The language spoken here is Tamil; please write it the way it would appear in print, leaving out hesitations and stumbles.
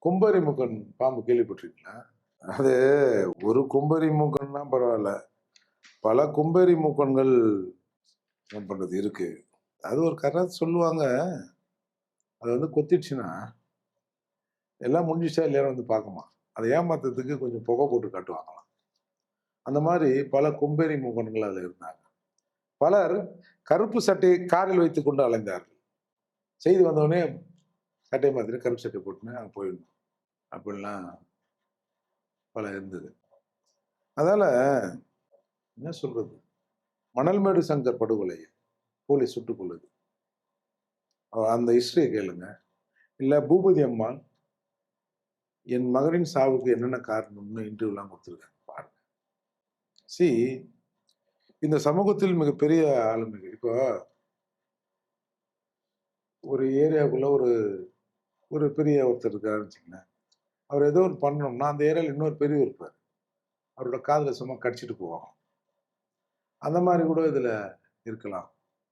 கும்பரி மூக்கன் பாம்பு கேள்விப்பட்டிருக்கீங்களா? அது ஒரு கும்பரி மூக்கன்னா பரவாயில்ல. பல கும்பரி மூக்கன்கள் என்ன பண்றது இருக்கு. அது ஒரு கதை சொல்லுவாங்க. அது கொத்திடுச்சுன்னா, எல்லாம் முடிஞ்சிச்சா இல்லையான்னு பார்க்குமா. அதை ஏமாத்துறதுக்கு கொஞ்சம் புகை போட்டு காட்டுவாங்களாம். அந்த மாதிரி பல கும்பேரி மூக்கன்கள் அதுல இருந்தாங்க. பலர் கருப்பு சட்டையை காரில் வைத்துக் கொண்டு அலைந்தார்கள். செய்தி வந்தவுடனே சட்டையை மாத்திட்டு கருப்பு சட்டை போட்டுன்னு அங்க போயிடணும். அப்படிலாம் பல இருந்தது. அதால என்ன சொல்றது? மணல்மேடு சங்கர் படுகொலை போலீஸ் சுட்டுக் கொல்லுது. அந்த ஹிஸ்டரிய கேளுங்க. இல்ல பூபதி அம்மாள் என் மகனின் சாவுக்கு என்னென்ன காரணம்னு இன்டர்வியூலாம் கொடுத்துருக்காங்க பாருங்க. சி இந்த சமூகத்தில் மிகப்பெரிய ஆளுமைகள். இப்போ ஒரு ஏரியாவுக்குள்ள ஒரு ஒரு பெரிய ஒருத்தர் இருக்காருன்னு வச்சுக்கங்களேன். அவர் ஏதோ ஒண்ணு பண்ணணும்னா, அந்த ஏரியால இன்னொரு பெரியவர் இருப்பாரு. அவரோட காதுல சும்மா கடிச்சிட்டு போவாங்க. அந்த மாரி கூட இதுல இருக்கலாம்.